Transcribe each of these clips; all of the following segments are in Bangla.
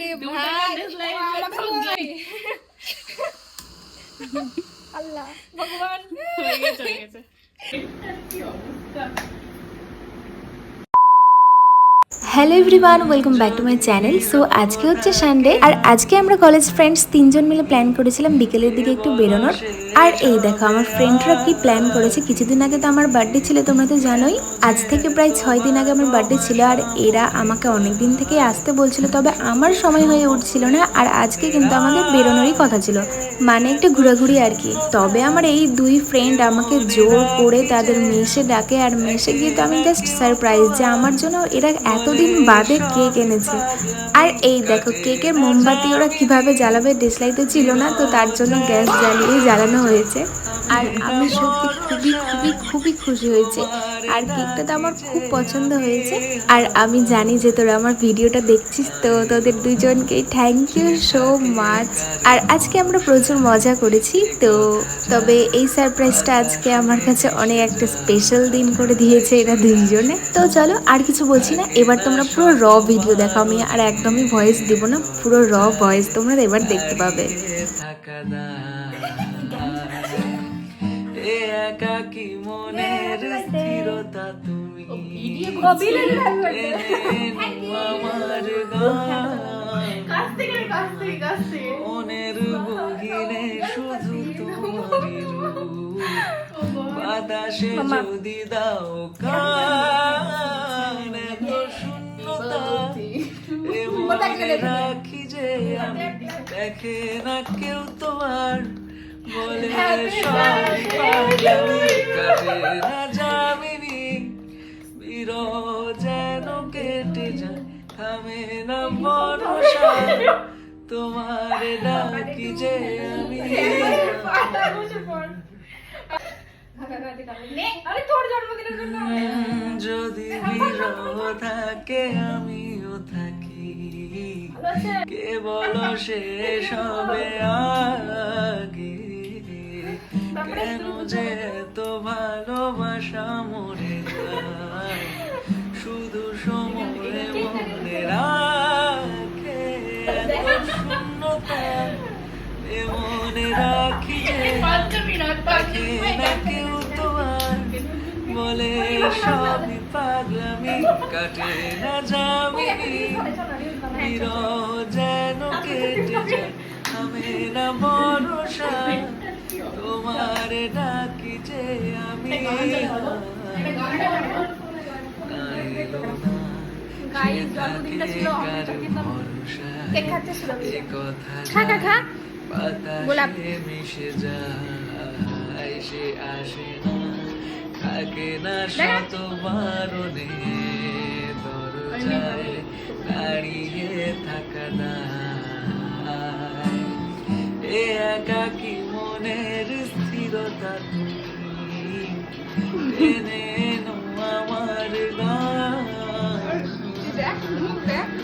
রে ভাই আল্লাহ ভগবান হয়ে গেছে hello everyone, welcome back to my channel. So আজকে হচ্ছে সানডে, আর আজকে আমরা কলেজ ফ্রেন্ডস তিনজন মিলে প্ল্যান করেছিলাম বিকেলের দিকে একটু বেরোনোর। আর এই দেখো আমার ফ্রেন্ডরা কি প্ল্যান করেছে। কিছুদিন আগে তো আমার বার্থডে ছিল, তোমরা তো জানোই। আজ থেকে প্রায় 6 দিন আগে আমার বার্থডে ছিল, আর এরা আমাকে অনেক দিন থেকেই আসতে বলছিল, তবে আমার সময় হয়ে উঠছিল না। আর আজকে কিন্তু আমাদের বেরোনোরই কথা ছিল, মানে একটু ঘোরাঘুরি আর কি। তবে আমার এই দুই ফ্রেন্ড আমাকে জোর করে তাদের মেসে ডাকে, আর মেসে গিয়ে তো আমি জাস্ট সারপ্রাইজ যে আমার জন্য এরা এতদিন বাদে কেক এনেছে। আর এই দেখো কেকের মোমবাতি ওরা কিভাবে জ্বালাবে, ডিসলাইট তো ছিল না, তো তার জন্য গ্যাস জ্বালিয়ে জ্বালানো হয়েছে। আর আমি সত্যি খুবই খুবই খুবই খুশি হয়েছে, আর কেকটা তো আমার খুব পছন্দ হয়েছে। আর আমি জানি যে তোরা আমার ভিডিওটা দেখছিস, তো তোদের দুজনকে থ্যাংক ইউ সো মাচ। আর আজকে আমরা প্রচুর মজা করেছি, তো তবে এই সারপ্রাইজটা আজকে আমার কাছে অনেক একটা স্পেশাল দিন করে দিয়েছে এরা দুইজনে। তো চলো আর কিছু বলছি না, এবার তোমরা পুরো র ভিডিও দেখো। আমি আর একদমই ভয়েস দিব না, পুরো র ভয়েস তোমরা এবার দেখতে পাবে। একাকী মনের স্থিরতা তুমি আমার মনের গহীনে শুধু তোমারই রূপ বাতাসে যদি দাও কান এত শূন্যতা মনে রাখি যে আমি দেখে না কেউ তোমার বলে সব পাগলামি কাটে না যামিনী বিরহ যেন কেটে যায় থামে না ভরসা তোমার ডাকি যে আমি যদি বিরহ থাকে আমিও থাকি কেবল শেষ হবে আগে কেন যে তো ভালোবাসা মরে যায় শুধু সময় মনে রাখে এত শূন্যতা মনে রাখি যে দেখে না কেউ তোমার বলে সবই পাগলামি কাটে না যামিনী বিরহ যেন কেটে যায় আমি না ভরসা তোমার ডাকি যে আমি মিশে যায় সে আসে না থাকে না শত বারণে দরজায় দাঁড়িয়ে থাকা দায় এ একাকী মনের স্থিরতা তুমি টেনে নো আমার গান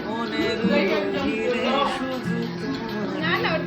মনের গভীরে শুধু তোমার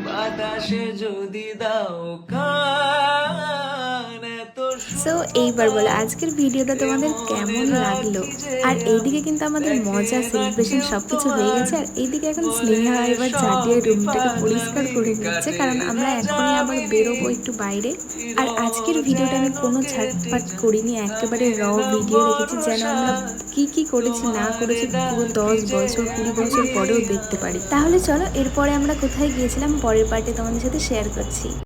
বাতাসে যদি দাও কান এত সো এইবার বলো আজকের ভিডিওটা তোমাদের কেমন লাগলো। আর এইদিকে কিন্তু আমাদের মজা সেলিব্রেশন সবকিছু হয়ে গেছে, আর এইদিকে এখন স্নেহা এবার ঝাঁটিয়ে রুমটাকে পরিষ্কার করে নিচ্ছে, কারণ আমরা এখনই আবার বেরোবো একটু বাইরে। আর আজকের ভিডিওটা আমি কোনো ছাটপাট করিনি, একেবারে র ভিডিও রেখেছি, যেন আমরা কি কি করেছি না করেছি পুরো 10 বছর 20 বছর পরেও দেখতে পারি। তাহলে চলো এরপরে আমরা কোথায় গিয়েছিলাম পরের পার্টে তোমাদের সাথে শেয়ার করছি।